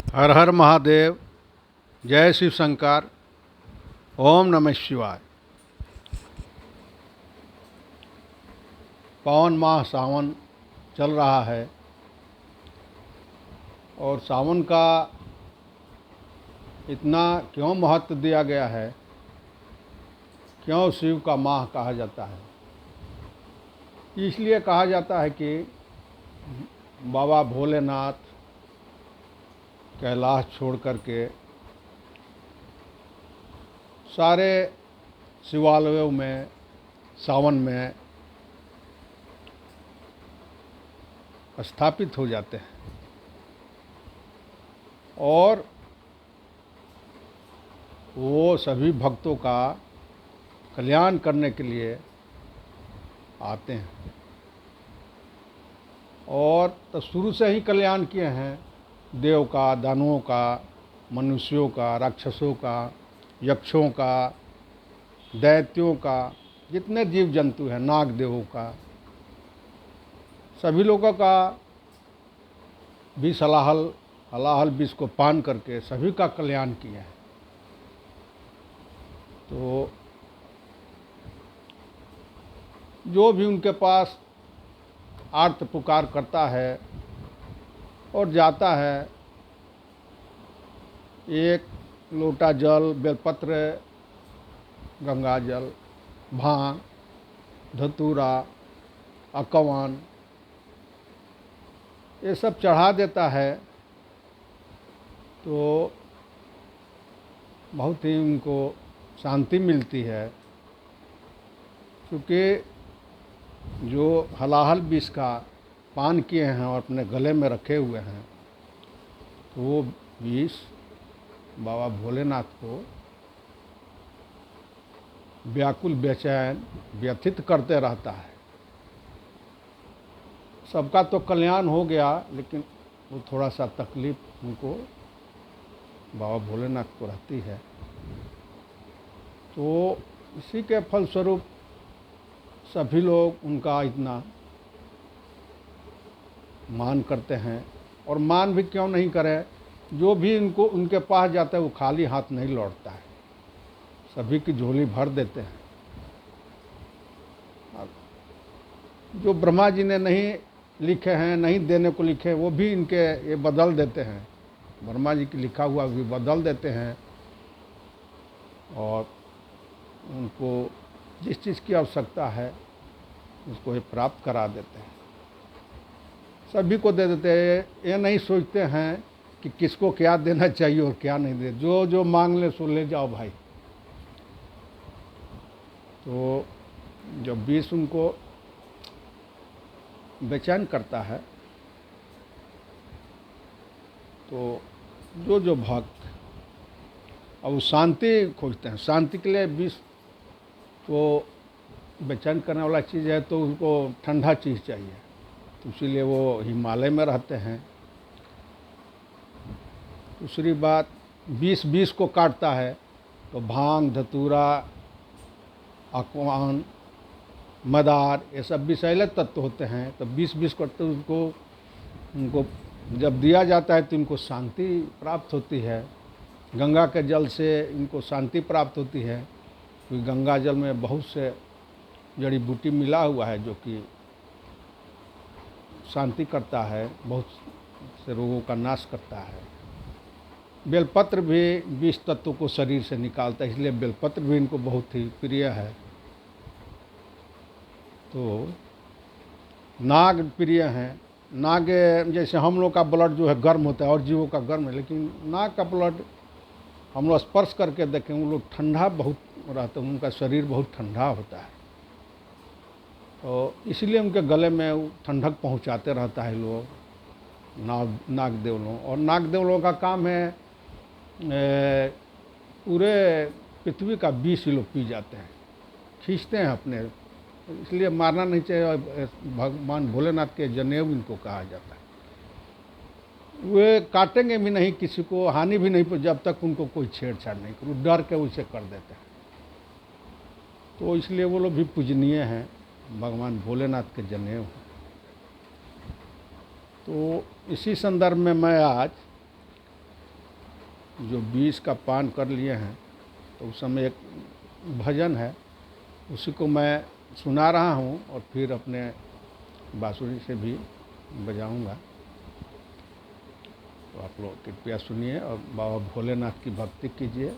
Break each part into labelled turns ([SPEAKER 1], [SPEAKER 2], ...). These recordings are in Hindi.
[SPEAKER 1] हर हर महादेव। जय शिव शंकर। ओम नमः शिवाय। पावन माह सावन चल रहा है और सावन का इतना क्यों महत्व दिया गया है, क्यों शिव का माह कहा जाता है। इसलिए कहा जाता है कि बाबा भोलेनाथ कैलाश छोड़ करके सारे शिवालयों में सावन में स्थापित हो जाते हैं और वो सभी भक्तों का कल्याण करने के लिए आते हैं और तो शुरू से ही कल्याण किए हैं। देव का, दानवों का, मनुष्यों का, राक्षसों का, यक्षों का, दैत्यों का, जितने जीव जंतु हैं, नाग देवों का, सभी लोगों का विष हलाहल विष को पान करके सभी का कल्याण किया है। तो जो भी उनके पास आर्त पुकार करता है और जाता है, एक लोटा जल, बेलपत्र, गंगा जल, भांग, धतूरा, अकवान, ये सब चढ़ा देता है तो बहुत ही उनको शांति मिलती है। क्योंकि जो हलाहल विष का पान किए हैं और अपने गले में रखे हुए हैं, तो वो विष बाबा भोलेनाथ को व्याकुल, बेचैन, व्यथित करते रहता है। सबका तो कल्याण हो गया, लेकिन वो थोड़ा सा तकलीफ उनको बाबा भोलेनाथ को रहती है। तो इसी के फलस्वरूप सभी लोग उनका इतना मान करते हैं। और मान भी क्यों नहीं करें, जो भी इनको उनके पास जाता है वो खाली हाथ नहीं लौटता है, सभी की झोली भर देते हैं। जो ब्रह्मा जी ने नहीं लिखे हैं, नहीं देने को लिखे, वो भी इनके ये बदल देते हैं। ब्रह्मा जी की लिखा हुआ भी बदल देते हैं और उनको जिस चीज़ की आवश्यकता है उसको ये प्राप्त करा देते हैं, सभी को दे देते हैं। ये नहीं सोचते हैं कि किसको क्या देना चाहिए और क्या नहीं दे, जो जो मांग ले सो ले जाओ भाई। तो जब विष उनको बेचैन करता है तो जो जो भक्त अब वो शांति खोजते हैं, शांति के लिए विष तो बेचैन करने वाला चीज़ है, तो उसको ठंडा चीज़ चाहिए, तो इसीलिए वो हिमालय में रहते हैं। दूसरी बात, विष को काटता है तो भांग, धतूरा, अकवान, मदार, ये सब विषैले तत्व होते हैं। तो विष करते उनको जब दिया जाता है तो इनको शांति प्राप्त होती है। गंगा के जल से इनको शांति प्राप्त होती है, क्योंकि गंगा जल में बहुत से जड़ी बूटी मिला हुआ है जो कि शांति करता है, बहुत से रोगों का नाश करता है। बेलपत्र भी विष तत्व को शरीर से निकालता है, इसलिए बेलपत्र भी इनको बहुत ही प्रिय है। तो नाग प्रिय हैं। नाग, जैसे हम लोग का ब्लड जो है गर्म होता है और जीवों का गर्म है, लेकिन नाग का ब्लड हम लोग स्पर्श करके देखें, उन लोग ठंडा बहुत रहता है, उनका शरीर बहुत ठंडा होता है। तो इसलिए उनके गले में ठंडक पहुंचाते रहता है लोग, नागदेव लोग। और नागदेव लोगों का काम है पूरे पृथ्वी का विष लोग पी जाते हैं, खींचते हैं अपने, इसलिए मारना नहीं चाहिए। भगवान भोलेनाथ के जनेऊ इनको कहा जाता है। वे काटेंगे भी नहीं, किसी को हानि भी नहीं, जब तक उनको कोई छेड़छाड़ नहीं करे, डर के उसे कर देते हैं। तो इसलिए वो लोग भी पूजनीय हैं, भगवान भोलेनाथ के जनेऊ हैं। तो इसी संदर्भ में मैं आज जो 20 का पान कर लिए हैं, तो उस समय एक भजन है, उसी को मैं सुना रहा हूँ और फिर अपने बांसुरी से भी बजाऊंगा। तो आप लोग कृपया सुनिए और बाबा भोलेनाथ की भक्ति कीजिए।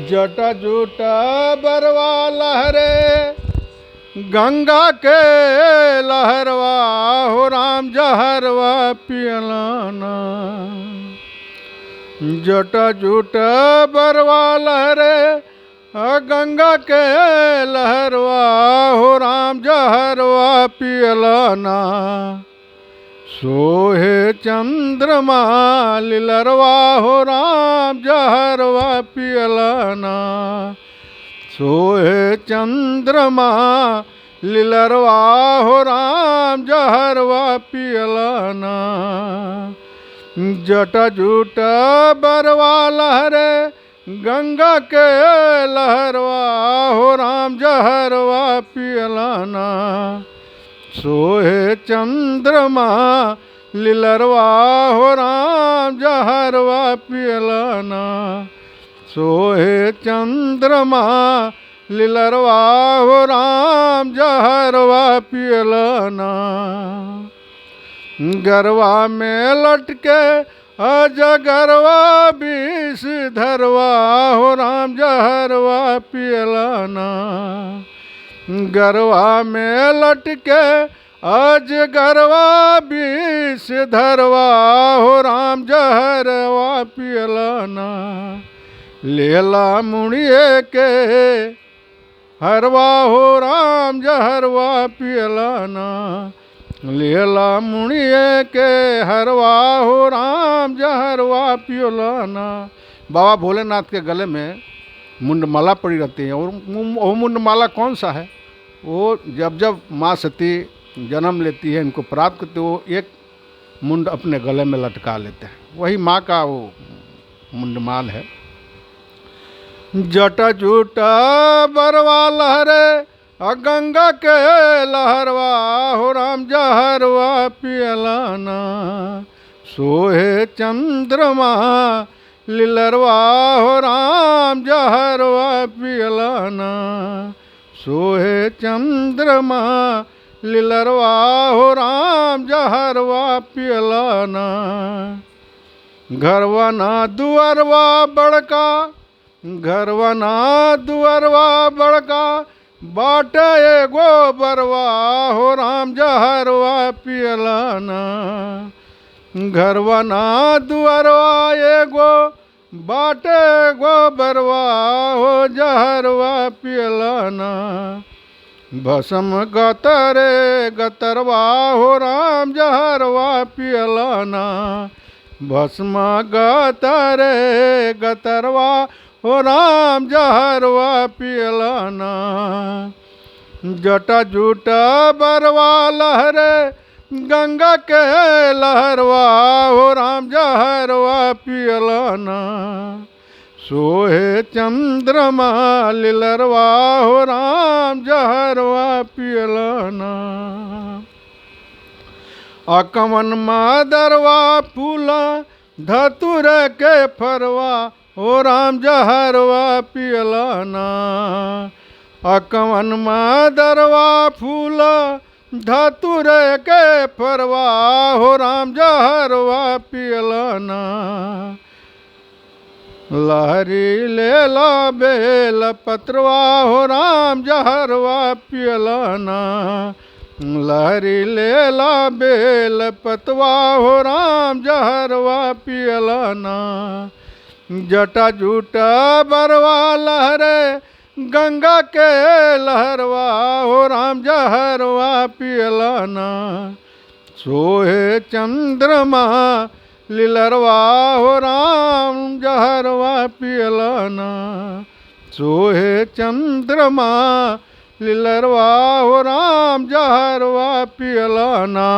[SPEAKER 1] जटा जूटा बरवा लहरे गंगा के लहरवा हो राम जहरवा पियलाना। जटा जूटा बरवा लहरे गंगा के लहरवा हो राम जहरवा पियलाना। सोहे चंद्रमा लिलरवा हो राम जहरवा पियलाना। सोहे चंद्रमा लिलरवा हो राम जहरवा पियलाना। जटा जूटा बरवा लहरे गंगा के लहरवा हो राम जहरवा पियलाना। सोहे चंद्रमा लिलरवा हो राम जहरवा पियलाना। सोहे चंद्रमा लिलरवा हो राम जहरवा पियलाना। गरवा में लटके अजगरवा विष धरवा हो राम जहरवा पियलाना। गरवा में लटके अजगरवा विष धरवा हो राम जहरवा पियलाना। लेला मुड़िए के हरवा हो राम जहरवा पियलाना। लेला मुड़िए के हरवा हो राम जहरवा पियलाना। बाबा भोलेनाथ के गले में मुंडमाला पड़ी रहती है, और वो मुंडमाला कौन सा है? वो जब जब माँ सती जन्म लेती है, इनको प्राप्त करते, वो एक मुंड अपने गले में लटका लेते हैं, वही माँ का वो मुंडमाल है। जटा जूटा बरवा लहरे गंगा के लहरवा हो राम जहरवा पियलाना। सोहे चंद्रमा लिलरवा हो राम जहरवा पियलाना। सोहे चंद्रमा लिलरवा हो राम जहरवा पियलाना। घरवा ना दुअरवा बड़का, घरवा ना दुअरवा बड़का, बाटे एगो बरवा हो राम जहरवा पियलाना। घरवा ना दुअरवा एगो, बाटे एगो बरवा हो जहरवा पियलाना। भस्म गतरे गतरवा हो राम जहरवा पियलाना। भस्म गतरे गतरवा हो राम जहरवा पियलाना। जटा जूटा बरवा लहरे गंगा के लहरवा हो राम जहरवा पियलाना। सोहे चंद्रमा लिलरवा हो राम जहरवा पियलाना। अकमन मादरवा फूला धतुर के फरवा हो राम जहरवा पियलाना। अकमन मादरवा फूला धतुर के फरवा हो राम जहरवा पियलाना। लहरी ले ला बेल पत्रवा हो राम जहरवा पियलाना। लहरी ले ला बेल पतवा हो राम जहरवा पियलाना। जटा जूटा बरवा लहरे गंगा के लहरवा हो राम जहरवा पियलाना। सोहे चंद्रमा लीलरवा हो राम जहरवा पियलाना। सोहे चंद्रमा लीलरवा हो राम जहरवा पियलाना।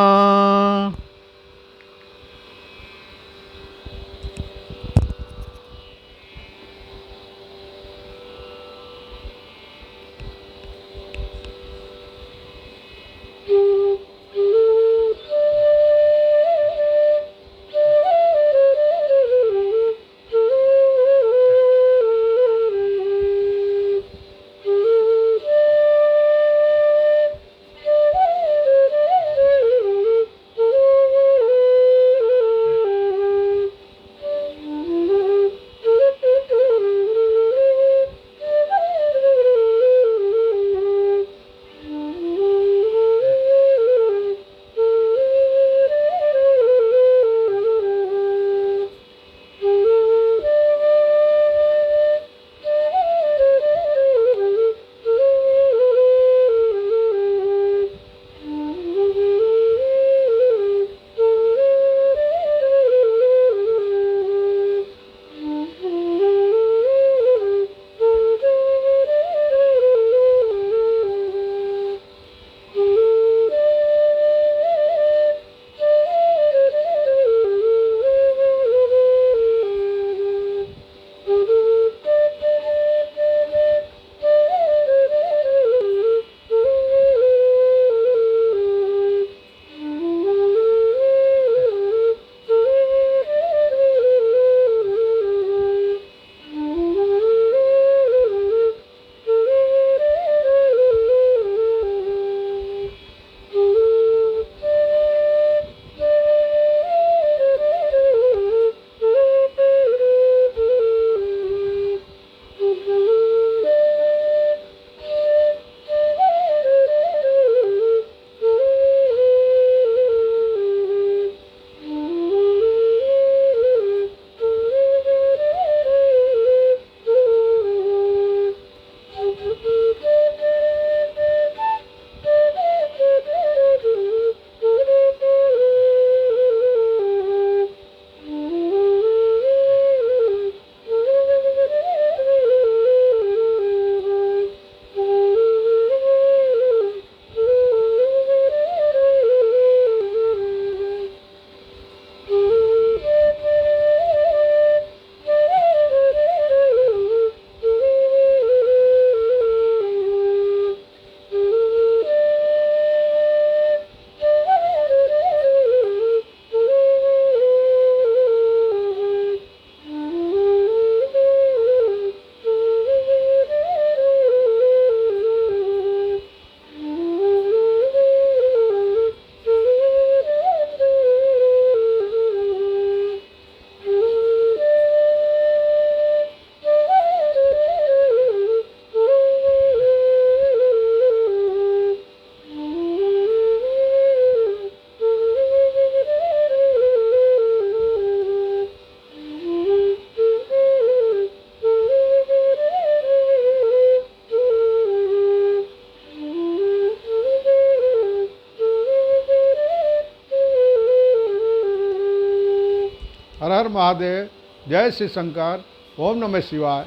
[SPEAKER 1] हर हर महादेव, जय श्री शंकर, ओम नमः शिवाय।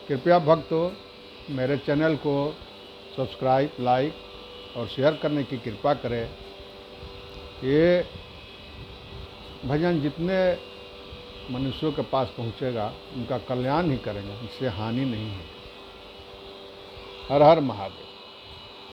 [SPEAKER 1] कृपया भक्तों मेरे चैनल को सब्सक्राइब, लाइक और शेयर करने की कृपा करें। ये भजन जितने मनुष्यों के पास पहुंचेगा उनका कल्याण ही करेगा, इससे हानि नहीं है। हर हर महादेव।